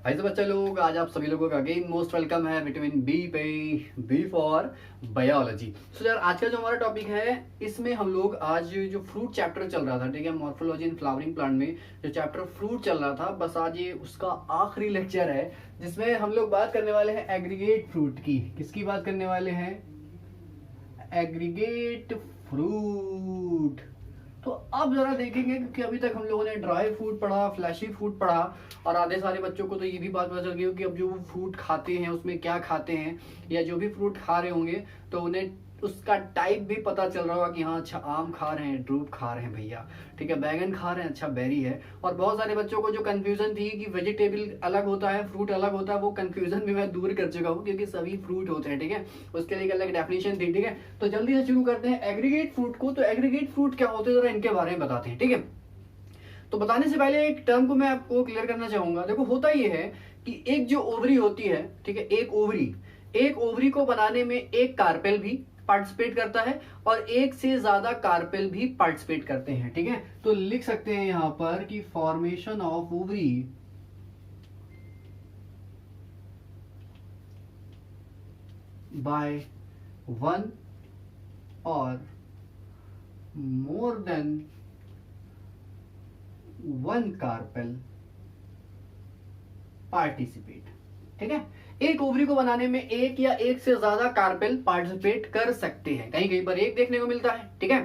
हाय सब बच्चे लोग, आज आप सभी लोगों का अगेन मोस्ट वेलकम है विटामिन बी पे। B for biology. सो यार आज का जो हमारा टॉपिक है इसमें हम लोग आज जो फ्रूट चैप्टर चल रहा था, ठीक है, मॉर्फोलॉजी इन फ्लावरिंग प्लांट में जो चैप्टर फ्रूट चल रहा था, बस आज ये उसका आखिरी लेक्चर है जिसमें हम लोग बात करने वाले हैं एग्रीगेट फ्रूट की। किसकी बात करने वाले हैं? Aggregate fruit. तो अब जरा देखेंगे क्योंकि अभी तक हम लोगों ने ड्राई फ्रूट पढ़ा, फ्लैशी फ्रूट पढ़ा, और आधे सारे बच्चों को तो ये भी बात पता चल गई कि अब जो वो फ्रूट खाते हैं उसमें क्या खाते हैं, या जो भी फ्रूट खा रहे होंगे तो उन्हें उसका टाइप भी पता चल रहा होगा कि हाँ अच्छा आम खा रहे हैं, ड्रूप खा रहे हैं भैया, ठीक है, बैगन खा रहे हैं, अच्छा बेरी है। और बहुत सारे बच्चों को जो कंफ्यूजन थी कि वेजिटेबल अलग होता है, फ्रूट अलग होता है, वो कंफ्यूजन भी मैं दूर कर चुका हूँ क्योंकि सभी फ्रूट होते हैं, ठीक है, उसके लिए एक अलग डेफिनेशन थी, ठीक है। तो जल्दी से शुरू करते हैं एग्रीगेट फ्रूट को। तो एग्रीगेट फ्रूट क्या होते हैं जरा इनके बारे में बताते हैं, ठीक है। तो बताने से पहले एक टर्म को मैं आपको क्लियर करना चाहूंगा। देखो होता ये है कि एक जो ओवरी होती है, ठीक है, एक ओवरी को बनाने में एक कार्पेल भी पार्टिसिपेट करता है और एक से ज्यादा कार्पेल भी पार्टिसिपेट करते हैं, ठीक है। तो लिख सकते हैं यहां पर कि formation of ovary by one और more than one carpel participate, ठीक है। एक ओवरी को बनाने में एक या एक से ज्यादा कार्पेल पार्टिसिपेट कर सकते हैं, कहीं कहीं पर एक देखने को मिलता है, ठीक है।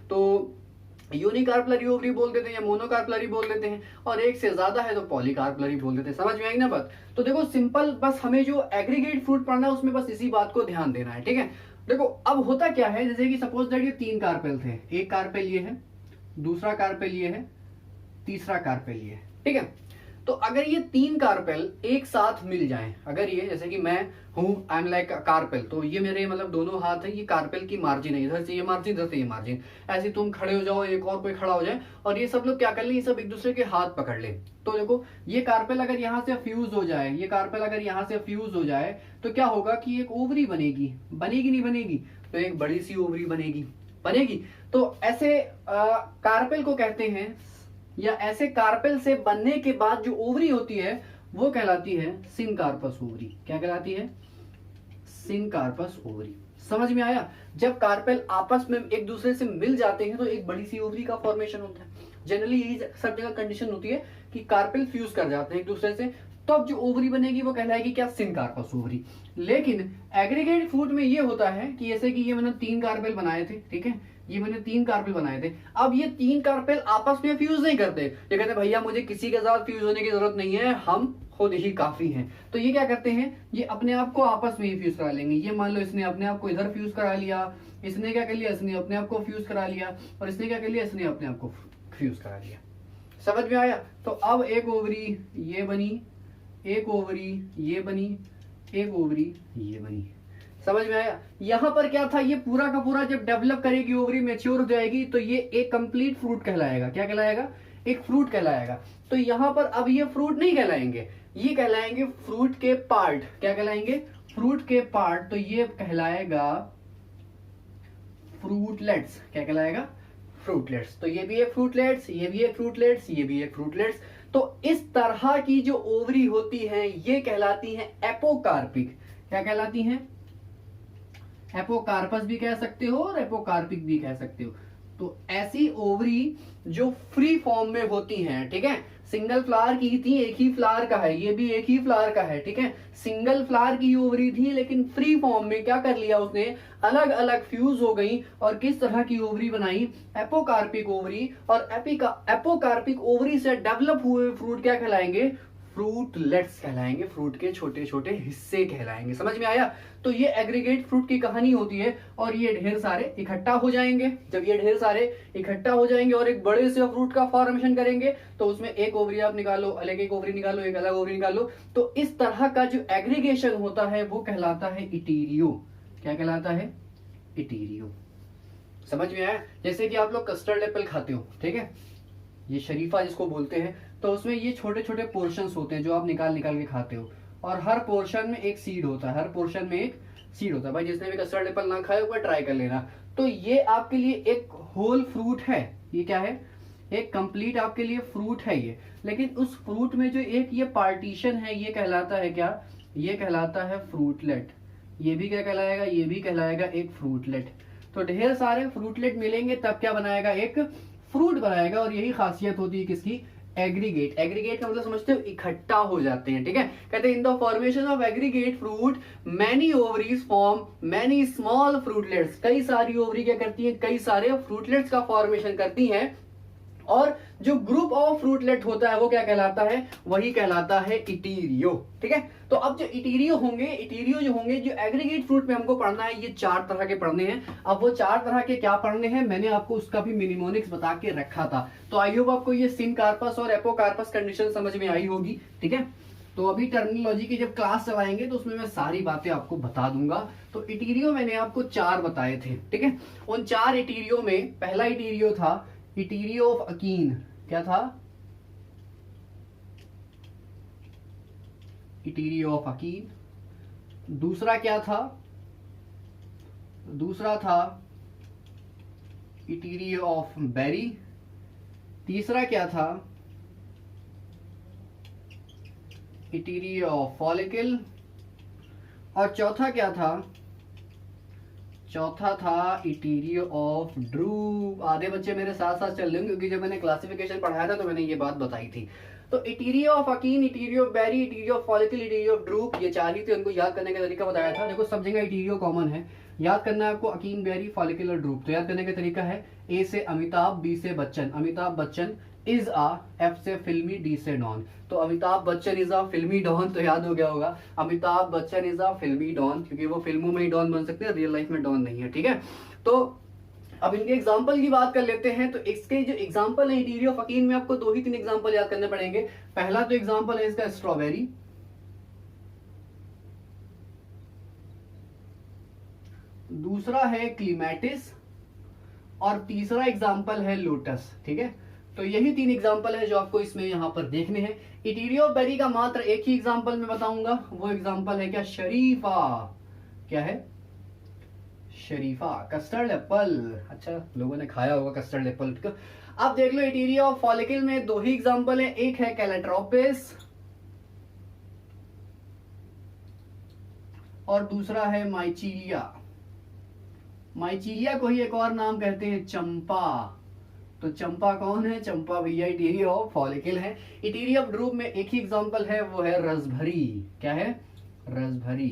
तो यूनिकार्पलरी ओवरी बोल देते हैं या मोनोकार्पलरी बोल देते हैं, और एक से ज्यादा है तो पॉलीकार्पलरी बोल देते हैं। समझ में आई ना बात? तो देखो सिंपल, बस हमें जो एग्रीगेट फ्रूट पढ़ना है उसमें बस इसी बात को ध्यान देना है, ठीक है। देखो अब होता क्या है, जैसे कि सपोज दैट ये तीन कार्पेल थे, एक कार्पेल ये है, दूसरा कार्पेल ये है, तीसरा कार्पेल ये है, ठीक है। तो अगर ये तीन कार्पेल एक साथ मिल जाएं, अगर ये जैसे कि मैं हूं, आई एम लाइक कार्पेल, तो ये मेरे मतलब दोनों हाथ है, ये कार्पेल की मार्जिन है, इधर से ये मार्जिन, इधर से ये मार्जिन, ऐसे तुम खड़े हो जाओ, एक और कोई खड़ा हो जाए और ये सब लोग क्या कर ले, ये सब एक दूसरे के हाथ पकड़ ले। तो देखो ये कार्पेल अगर यहां से फ्यूज हो जाए, ये कार्पेल अगर यहां से फ्यूज हो जाए तो क्या होगा कि एक ओवरी बनेगी, बनेगी नहीं बनेगी? तो एक बड़ी सी ओवरी बनेगी। तो ऐसे कार्पेल को कहते हैं, या ऐसे कार्पेल से बनने के बाद जो ओवरी होती है वो कहलाती है सिनकार्पस ओवरी। क्या कहलाती है? Syncarpous ovary. समझ में आया? जब कार्पेल आपस में एक दूसरे से मिल जाते हैं तो एक बड़ी सी ओवरी का फॉर्मेशन होता है। जनरली यही सब जगह कंडीशन होती है कि कार्पेल फ्यूज कर जाते हैं एक दूसरे से, तो अब जो ओवरी बनेगी वो कहलाएगी क्या? Syncarpous ovary. लेकिन एग्रीगेट फ्रूट में ये होता है कि जैसे कि ये मैंने तीन कार्पेल बनाए थे, ठीक है, ये मैंने तीन कार्पेल बनाए थे, अब ये तीन कार्पेल आपस में फ्यूज नहीं करते, ये कहते भैया मुझे किसी के साथ फ्यूज होने की जरूरत नहीं है, हम खुद ही काफी हैं। तो ये क्या करते हैं, ये अपने आप को आपस में ही फ्यूज करा लेंगे। ये मान लो इसने अपने आप को इधर फ्यूज करा लिया, इसने क्या कर लिया, इसने अपने आप को फ्यूज करा लिया, और इसने क्या कर लिया, इसने अपने आप को फ्यूज करा लिया। समझ में आया? तो अब एक ओवरी ये बनी, एक ओवरी ये बनी, एक ओवरी ये बनी। समझ में आया? यहां पर क्या था, ये पूरा का पूरा जब डेवलप करेगी ओवरी, मैच्योर हो जाएगी, तो ये एक कंप्लीट फ्रूट कहलाएगा। क्या कहलाएगा? एक फ्रूट कहलाएगा। तो यहां पर अब ये फ्रूट नहीं कहलाएंगे, ये कहलाएंगे फ्रूट के पार्ट। क्या कहलाएंगे? फ्रूट के पार्ट। तो ये कहलाएगा फ्रूटलेट्स। क्या कहलाएगा? फ्रूटलेट्स। तो ये भी एक फ्रूटलेट्स, ये भी एक फ्रूटलेट्स, ये भी एक फ्रूटलेट्स। तो इस तरह की जो ओवरी होती हैं ये कहलाती हैं एपोकार्पिक। क्या कहलाती हैं? एपोकार्पस भी कह सकते हो और एपोकार्पिक भी कह सकते हो। तो ऐसी ओवरी जो फ्री फॉर्म में होती हैं, ठीक है, सिंगल फ्लावर की थी, एक ही फ्लावर का है, ये भी एक ही फ्लावर का है, ठीक है, सिंगल फ्लावर की ओवरी थी लेकिन फ्री फॉर्म में क्या कर लिया उसने, अलग अलग फ्यूज हो गई और किस तरह की ओवरी बनाई? एपोकार्पिक ओवरी। और एपोकार्पिक ओवरी से डेवलप हुए फ्रूट क्या कहलाएंगे? फ्रूटलेट्स कहलाएंगे, फ्रूट के छोटे छोटे हिस्से कहलाएंगे। समझ में आया? तो ये एग्रीगेट फ्रूट की कहानी होती है, और ये ढेर सारे इकट्ठा हो जाएंगे। जब ये ढेर सारे इकट्ठा हो जाएंगे और एक बड़े से फ्रूट का फॉर्मेशन करेंगे, तो उसमें एक ओवरी आप निकालो, अलग एक ओवरी निकालो, एक अलग ओवरी निकालो, तो इस तरह का जो एग्रीगेशन होता है वो कहलाता है इटीरियो। क्या कहलाता है? इटीरियो। समझ में आया? जैसे कि आप लोग कस्टर्ड एप्पल खाते हो, ठीक है, ये शरीफा जिसको बोलते हैं, तो उसमें ये छोटे छोटे पोर्शंस होते हैं जो आप निकाल निकाल के खाते हो, और हर पोर्शन में एक सीड होता है, हर पोर्शन में एक सीड होता है। भाई जिसने भी कस्टर्ड एप्पल ना खाया हुआ ट्राई कर लेना। तो ये आपके लिए एक होल फ्रूट है। ये क्या है? एक कंप्लीट आपके लिए फ्रूट है ये, लेकिन उस फ्रूट में जो एक ये पार्टीशन है ये कहलाता है क्या, ये कहलाता है फ्रूटलेट। ये भी क्या कहलाएगा, ये भी कहलाएगा एक फ्रूटलेट। तो ढेर सारे फ्रूटलेट मिलेंगे तब क्या बनाएगा, एक फ्रूट बनाएगा। और यही खासियत होती है किसकी, एग्रीगेट। एग्रीगेट का मतलब समझते हो, इकट्ठा हो जाते हैं, ठीक है। कहते हैं in the formation of aggregate fruit many ovaries form many small fruitlets. कई सारी ओवरी क्या करती हैं, कई सारे फ्रूटलेट्स का फॉर्मेशन करती हैं। और जो ग्रुप ऑफ फ्रूटलेट होता है वो क्या कहलाता है, वही कहलाता है इटीरियो, ठीक है। तो अब जो इटीरियो जो होंगे जो एग्रीगेट फ्रूट में हमको पढ़ना है, ये 4 तरह के पढ़ने हैं। अब वो 4 तरह के क्या पढ़ने हैं, मैंने आपको उसका भी मिनिमोनिक्स बता के रखा था। तो आई होप आपको ये सिनकार्पस और एपोकार्पस कंडीशन समझ में आई होगी, ठीक है। तो अभी टर्मिनोलॉजी की जब क्लास चलाएंगे तो उसमें मैं सारी बातें आपको बता दूंगा। तो इटीरियो मैंने आपको 4 बताए थे, ठीक है। उन 4 इटीरियो में पहला इटीरियो था इटीरियो ऑफ अकीन। क्या था, इटीरियो ऑफ अकीन। दूसरा क्या था, दूसरा था इटीरियो ऑफ बेरी। तीसरा क्या था, इटीरियो ऑफ फॉलिकल। और चौथा क्या था, चौथा था इटीरियो ऑफ ड्रूप। आधे बच्चे मेरे साथ साथ चल रहे हैं क्योंकि जब मैंने क्लासिफिकेशन पढ़ाया था तो मैंने ये बात बताई थी। तो etaerio of achene, etaerio of berry, etaerio of follicle, etaerio of drupe, ये 4 ही थे। उनको याद करने का तरीका बताया था। देखो सब जगह इटीरियो कॉमन है, याद करना है आपको अकीन, बेरी, फॉलिकल और ड्रूप। तो याद करने का तरीका है, ए से अमिताभ, बी से Bachchan. Amitabh Bachchan is a, F से फिल्मी, डी से डॉन। तो अमिताभ बच्चन इज आ फिल्मी डॉन, तो याद हो गया होगा अमिताभ बच्चन इज आ फिल्मी डॉन, क्योंकि वो फिल्मों में ही डॉन बन सकते हैं, रियल लाइफ में डॉन नहीं है, ठीक है। तो अब इनके एग्जाम्पल की बात कर लेते हैं। तो इसके जो एग्जाम्पल है इटीरियो फकीन में, आपको 2 ही 3 एग्जाम्पल याद करने पड़ेंगे। पहला तो एग्जाम्पल है इसका स्ट्रॉबेरी, दूसरा है क्लीमेटिस, और तीसरा एग्जाम्पल है लोटस, ठीक है। तो यही 3 एग्जाम्पल है जो आपको इसमें यहां पर देखने हैं। इटीरियो बेरी का मात्र एक ही एग्जाम्पल में बताऊंगा, वो एग्जाम्पल है क्या, शरीफा। क्या है, शरीफा, कस्टर्ड एप्पल। अच्छा, लोगों ने खाया होगा कस्टर्ड एप्पल। अब देख लो इटीरियो ऑफ फॉलिकल में 2 ही एग्जाम्पल है, एक है कैलेट्रोपिस और दूसरा है माइचीलिया। माइचीलिया को ही एक और नाम कहते हैं चंपा। तो चंपा कौन है, चंपा भैया इटीरियो ऑफ फॉलिकल है। इटीरियो ऑफ ड्रूप में एक ही एग्जाम्पल है, वो है रसभरी। क्या है, रसभरी,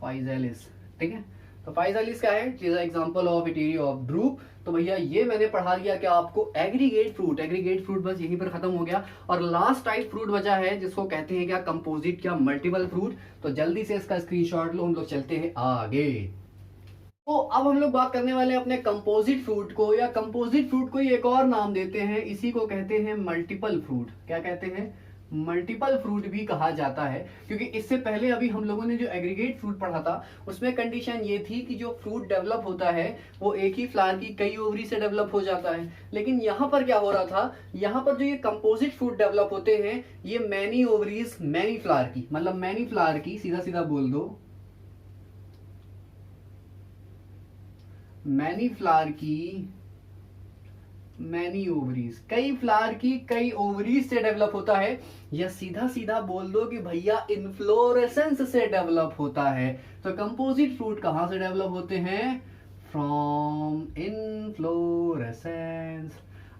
फाइजेलिस, ठीक है। तो फाइजेलिस क्या है, is example of etaerio of drupe. तो भैया ये मैंने पढ़ा दिया क्या आपको, एग्रीगेट फ्रूट। एग्रीगेट फ्रूट बस यहीं पर खत्म हो गया। और लास्ट टाइप फ्रूट बचा है जिसको कहते हैं क्या, कंपोजिट क्या मल्टीपल फ्रूट। तो जल्दी से इसका स्क्रीनशॉट लो, हम लोग चलते हैं आगे। तो अब हम लोग बात करने वाले हैं अपने कंपोजिट फ्रूट को, या कंपोजिट फ्रूट को एक और नाम देते हैं, इसी को कहते हैं मल्टीपल फ्रूट। क्या कहते हैं, मल्टीपल फ्रूट भी कहा जाता है। क्योंकि इससे पहले अभी हम लोगों ने जो एग्रीगेट फ्रूट पढ़ा था उसमें कंडीशन ये थी कि जो फ्रूट डेवलप होता है वो एक ही फ्लावर की कई ओवरी से डेवलप हो जाता है। लेकिन यहाँ पर क्या हो रहा था, यहाँ पर जो ये कंपोजिट फ्रूट डेवलप होते हैं ये मैनी ओवरीज मैनी फ्लावर की, मतलब मैनी फ्लावर की, सीधा सीधा बोल दो मैनी फ्लावर की मैनी ओवरीज, कई फ्लावर की कई ओवरीज से डेवलप होता है। या सीधा सीधा बोल दो कि भैया इन्फ्लोरेसेंस से डेवलप होता है। तो कंपोजिट फ्रूट कहां से डेवलप होते हैं, from inflorescence.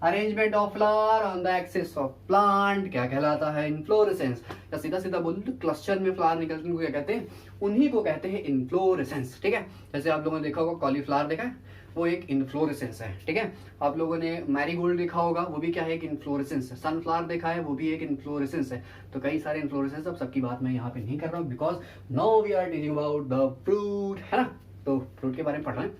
Arrangement of flower on the axis of plant क्या कहलाता है, इन्फ्लोरेसेंस। या सीधा सीधा बोल दो क्लस्टर में फ्लावर निकलते हैं, क्या कहते हैं, उन्हीं को कहते हैं इन्फ्लोरेसेंस, ठीक है। जैसे आप लोगों ने देखा होगा कॉलीफ्लावर देखा है, वो एक इन्फ्लोरेसेंस है, ठीक है। आप लोगों ने मैरीगोल्ड देखा होगा, वो भी क्या है, एक इन्फ्लोरेसेंस है। सनफ्लावर देखा है, वो भी एक इन्फ्लोरेसेंस है। तो कई सारे इन्फ्लोरेसेंस, अब सबकी बात मैं यहाँ पे नहीं कर रहा हूँ because now we are teaching about the fruit, है ना। तो फ्रूट के बारे में पढ़ रहे हैं।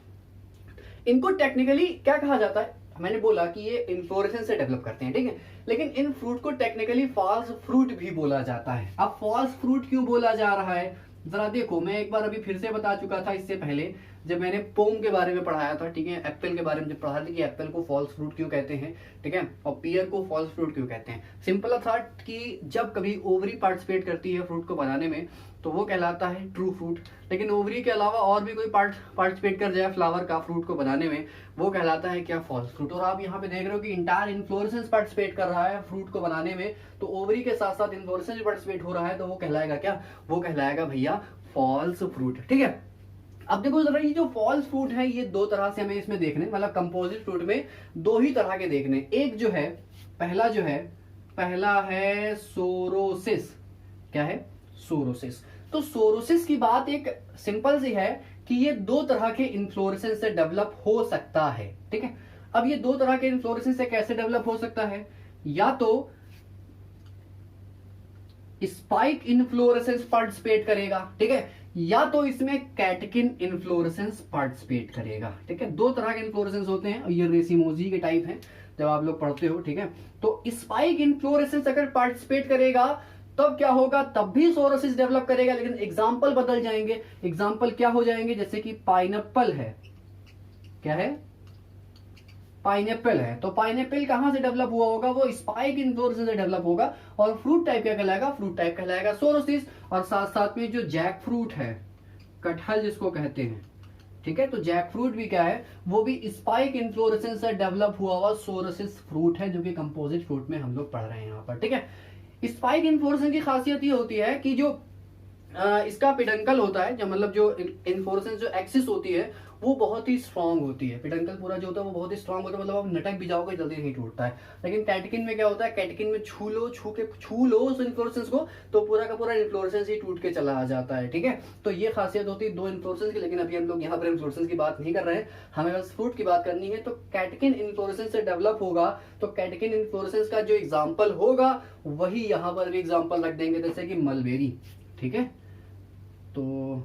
इनको टेक्निकली क्या कहा जाता है, मैंने बोला कि ये इन्फ्लोरेसेंस से डेवलप करते हैं, ठीक है। लेकिन इन फ्रूट को टेक्निकली फॉल्स फ्रूट भी बोला जाता है। अब फॉल्स फ्रूट क्यों बोला जा रहा है, जरा देखो, मैं एक बार अभी फिर से बता चुका था इससे पहले जब मैंने पोम के बारे में पढ़ाया था, ठीक है। एप्पल के बारे में जब पढ़ा था कि एप्पल को फॉल्स फ्रूट क्यों कहते हैं, ठीक है, और पियर को फॉल्स फ्रूट क्यों कहते हैं। सिंपल था कि जब कभी ओवरी पार्टिसिपेट करती है फ्रूट को बनाने में तो वो कहलाता है ट्रू फ्रूट। लेकिन ओवरी के अलावा और भी कोई पार्टिसिपेट कर जाए फ्लावर का फ्रूट को बनाने में, वो कहलाता है क्या, फॉल्स फ्रूट। और आप यहाँ पे देख रहे हो कि इंटायर इन्फ्लोरेसेंस पार्टिसिपेट कर रहा है फ्रूट को बनाने में, तो ओवरी के साथ साथ इन्फ्लोरेसेंस भी पार्टिसिपेट हो रहा है, तो वो कहलाएगा क्या, वो कहलाएगा भैया फॉल्स फ्रूट। ठीक है, अब देखो जरा, ये जो फॉल्स फ्रूट है ये दो तरह से हमें इसमें देखने, मतलब कंपोजिट फ्रूट में दो ही तरह के देखने। एक जो है, पहला है सोरोसिस। क्या है, सोरोसिस। तो सोरोसिस की बात एक सिंपल सी है कि ये दो तरह के इन्फ्लोरेसेंस से डेवलप हो सकता है। ठीक है, अब ये दो तरह के इन्फ्लोरेसेंस से कैसे डेवलप हो सकता है, या तो स्पाइक इन्फ्लोरेसेंस पार्टिसिपेट करेगा, ठीक है, या तो इसमें कैटकिन इन्फ्लोरेसेंस पार्टिसिपेट करेगा। ठीक है, दो तरह के इन्फ्लोरेसेंस होते हैं, ये रेसिमोजी के टाइप हैं जब आप लोग पढ़ते हो। ठीक है, तो स्पाइक इन्फ्लोरेसेंस अगर पार्टिसिपेट करेगा तब क्या होगा, तब भी सोरोसिस डेवलप करेगा, लेकिन एग्जाम्पल बदल जाएंगे। एग्जाम्पल क्या हो जाएंगे, जैसे कि पाइनएप्पल है, क्या है, पाइनएप्पल है, तो पाइनएप्पल कहां से डेवलप हुआ होगा, वो स्पाइक इन्फ्लोरेसेंस से डेवलप होगा। और फ्रूट टाइप क्या कहलाएगा, फ्रूट टाइप कहलाएगा सोरोसिस। और साथ साथ में जो जैक फ्रूट है, कटहल जिसको कहते हैं, ठीक है, तो जैक फ्रूट भी क्या है, वो भी स्पाइक इन्फ्लोरेसेंस से डेवलप हुआ हुआ सोरोसिस फ्रूट है, जो कि कंपोजिट फ्रूट में हम लोग पढ़ रहे हैं यहाँ पर। ठीक है, स्पाइक इन्फ्लोरेसेंस की खासियत ये होती है कि जो इसका पिडंकल होता है, जो मतलब जो इन्फ्लोरेसेंस जो एक्सिस होती है वो बहुत ही स्ट्रांग होती है। पिडंकल पूरा जो होता है वो बहुत ही स्ट्रांग होता है, मतलब आप नटक भी जाओगे जल्दी नहीं टूटता है। लेकिन कैटकिन में क्या होता है, कैटकिन में छू लो उस इन्फ्लोरेसेंस को, तो पूरा का पूरा इन्फ्लोरेसेंस ही टूट के चला आ जाता है। ठीक है, तो ये खासियत होती है दो इन्फ्लोरेसेंस की। लेकिन अभी हम लोग यहाँ पर इन्फ्लोरेसेंस की बात नहीं कर रहे हैं, हमें बस फ्रूट की बात करनी है। तो कैटकिन इन्फ्लोरेसेंस से डेवलप होगा, तो कैटकिन इन्फ्लोरेसेंस का जो एग्जाम्पल होगा वही यहाँ पर भी एग्जाम्पल रख देंगे, जैसे कि मलबेरी। ठीक है, तो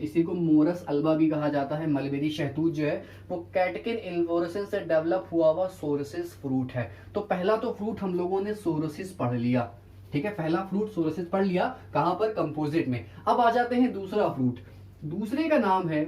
इसी को मोरस अल्बा भी कहा जाता है। मलबेरी शहतूत जो है वो कैटकिन इन्फ्लोरेसेंस से डेवलप हुआ हुआ सोरोसिस फ्रूट है। तो पहला तो फ्रूट हम लोगों ने सोरोसिस पढ़ लिया। ठीक है, पहला फ्रूट सोरोसिस पढ़ लिया, कहां पर, कंपोजिट में। अब आ जाते हैं दूसरा फ्रूट, दूसरे का नाम है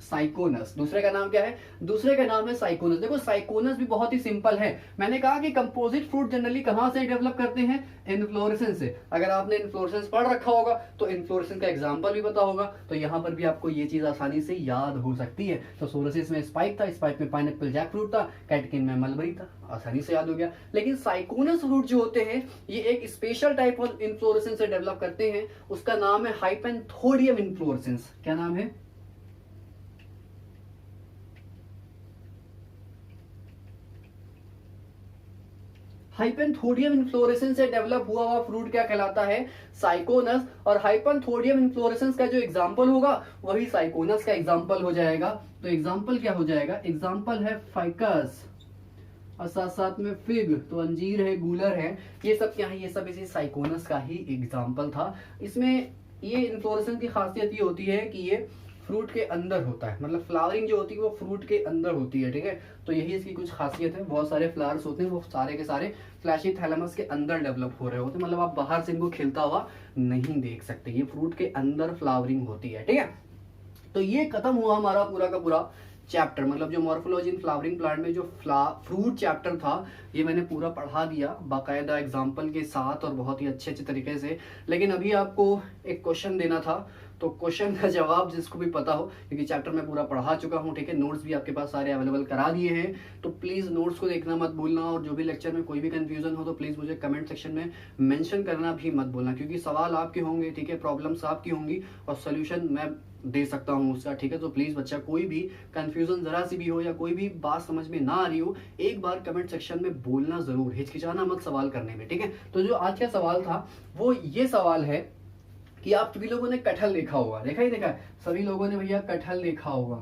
साइकोनस। दूसरे का नाम क्या है, दूसरे का नाम है साइकोनस। देखो साइकोनस भी बहुत ही सिंपल है। मैंने कहा कि कंपोजिट फ्रूट जनरली कहां से डेवलप करते हैं, इन्फ्लोरेसेंस से। अगर आपने इन्फ्लोरेसेंस पढ़ रखा होगा तो इन्फ्लोरेसेंस का एग्जांपल भी पता होगा, तो यहां पर भी आपको ये चीज आसानी से याद हो सकती है। तो सोरोसिस में स्पाइक था, स्पाइक में पाइनएप्पल जैक फ्रूट था, कैटकिन में मलबरी था, आसानी से याद हो गया। लेकिन साइकोनस फ्रूट जो होते हैं ये एक स्पेशल टाइप ऑफ इन्फ्लोरेसेंस से डेवलप करते हैं, उसका नाम है हाइपेंथोडियम इन्फ्लोरेसेंस। क्या नाम है, हाइपेंथोडियम इन्फ्लोरेसेंस से डेवलप हुआ हुआ फ्रूट क्या कहलाता है, साइकोनस। और हाइपेंथोडियम इन्फ्लोरेसेंस का जो एग्जांपल होगा वही साइकोनस का एग्जांपल हो जाएगा। तो एग्जांपल क्या हो जाएगा, एग्जांपल है फाइकस, और साथ साथ में फिग, तो अंजीर है, गूलर है, ये सब क्या है, ये सब इसी साइकोनस का ही एग्जांपल था। इसमें ये इन्फ्लोरेसेंस की खासियत ये होती है कि ये फ्रूट के अंदर होता है, मतलब फ्लावरिंग जो होती है वो फ्रूट के अंदर होती है। ठीक है, तो यही इसकी कुछ खासियत है। बहुत सारे फ्लावर्स होते हैं, वो सारे के सारे फ्लैशी थैलेमस के अंदर डेवलप हो रहे होते हैं, मतलब आप बाहर से इनको खिलता हुआ नहीं देख सकते, ये फ्रूट के अंदर फ्लावरिंग होती है। ठीक है, तो ये खत्म हुआ हमारा पूरा का पूरा चैप्टर, मतलब जो मॉर्फोलॉजी इन फ्लावरिंग प्लांट में जो फ्रूट चैप्टर था ये मैंने पूरा पढ़ा दिया बाकायदा एग्जाम्पल के साथ और बहुत ही अच्छे तरीके से। लेकिन अभी आपको एक क्वेश्चन देना था, तो क्वेश्चन का जवाब जिसको भी पता हो, क्योंकि चैप्टर मैं पूरा पढ़ा चुका हूँ। ठीक है, नोट्स भी आपके पास सारे अवेलेबल करा दिए हैं, तो प्लीज नोट्स को देखना मत भूलना। और जो भी लेक्चर में कोई भी कंफ्यूजन हो तो प्लीज मुझे कमेंट सेक्शन में मेंशन करना भी मत भूलना, क्योंकि सवाल आपके होंगे, ठीक है, प्रॉब्लम्स आपकी होंगी और सोल्यूशन मैं दे सकता हूँ उसका। ठीक है, तो प्लीज बच्चा कोई भी कंफ्यूजन जरा सी भी हो या कोई भी बात समझ में ना आ रही हो, एक बार कमेंट सेक्शन में बोलना जरूर, हिचकिचाना मत सवाल करने में। ठीक है, तो जो आज का सवाल था वो ये सवाल है कि आप सभी लोगों ने कटहल देखा होगा, देखा ही देखा है सभी लोगों ने भैया, कटहल देखा होगा।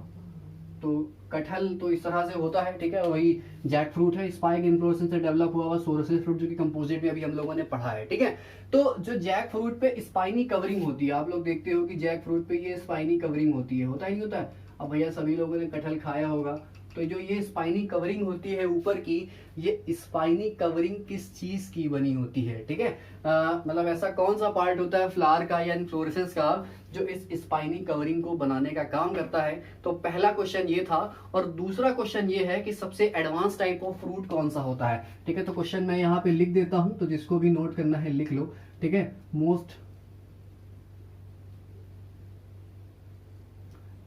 तो कटहल तो इस तरह से होता है। ठीक है, वही जैक फ्रूट है, स्पाइक इन्फ्लोरेसेंस से डेवलप हुआ हुआ सोरोसिस फ्रूट, जो कि कंपोजिट में अभी हम लोगों ने पढ़ा है। ठीक है, तो जो जैक फ्रूट पे स्पाइनी कवरिंग होती है, आप लोग देखते हो कि जैक फ्रूट पे ये स्पाइनी कवरिंग होती है, होता ही नहीं होता है। अब भैया सभी लोगों ने कटहल खाया होगा, तो जो ये स्पाइनी कवरिंग होती है ऊपर की, ये स्पाइनी कवरिंग किस चीज की बनी होती है। ठीक है, मतलब ऐसा कौन सा पार्ट होता है फ्लावर का या इन्फ्लोरेसेंस का जो इस स्पाइनी कवरिंग को बनाने का काम करता है। तो पहला क्वेश्चन ये था। और दूसरा क्वेश्चन ये है कि सबसे एडवांस टाइप ऑफ फ्रूट कौन सा होता है। ठीक है, तो क्वेश्चन मैं यहाँ पे लिख देता हूं, तो जिसको भी नोट करना है लिख लो। ठीक है, most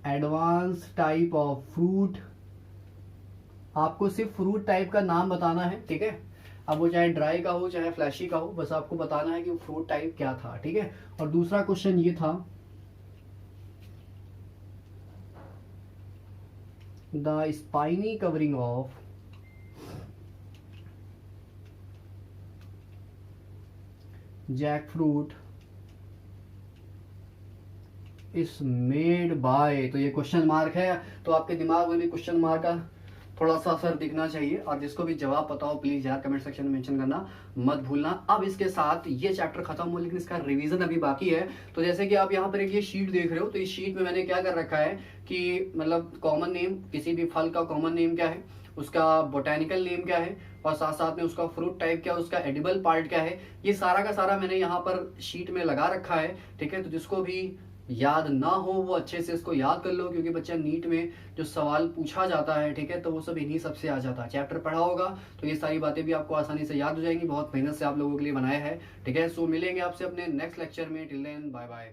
advance type of fruit, आपको सिर्फ फ्रूट टाइप का नाम बताना है, ठीक है। अब वो चाहे ड्राई का हो चाहे फ्लैशी का हो, बस आपको बताना है कि वो फ्रूट टाइप क्या था, ठीक है। और दूसरा क्वेश्चन ये था, the spiny covering of jackfruit is made by, तो ये क्वेश्चन मार्क है, तो आपके दिमाग में भी क्वेश्चन मार्क का थोड़ा सा असर दिखना चाहिए। और जिसको भी जवाब पता हो प्लीज यार कमेंट सेक्शन में मेंशन करना मत भूलना। अब इसके साथ ये चैप्टर खत्म हो, लेकिन इसका रिवीजन अभी बाकी है। तो जैसे कि आप यहाँ पर एक ये शीट देख रहे हो, तो इस शीट में मैंने क्या कर रखा है कि मतलब कॉमन नेम, किसी भी फल का कॉमन नेम क्या है, उसका बोटेनिकल नेम क्या है, और साथ साथ में उसका फ्रूट टाइप क्या है, उसका एडिबल पार्ट क्या है, ये सारा का सारा मैंने यहाँ पर शीट में लगा रखा है, ठीक है। तो जिसको भी याद ना हो वो अच्छे से इसको याद कर लो, क्योंकि बच्चा नीट में जो सवाल पूछा जाता है, ठीक है, तो वो सब इन्हीं सबसे आ जाता है। चैप्टर पढ़ा होगा तो ये सारी बातें भी आपको आसानी से याद हो जाएंगी, बहुत मेहनत से आप लोगों के लिए बनाया है, ठीक है। सो मिलेंगे आपसे अपने नेक्स्ट लेक्चर में, टिल देन बाय बाय।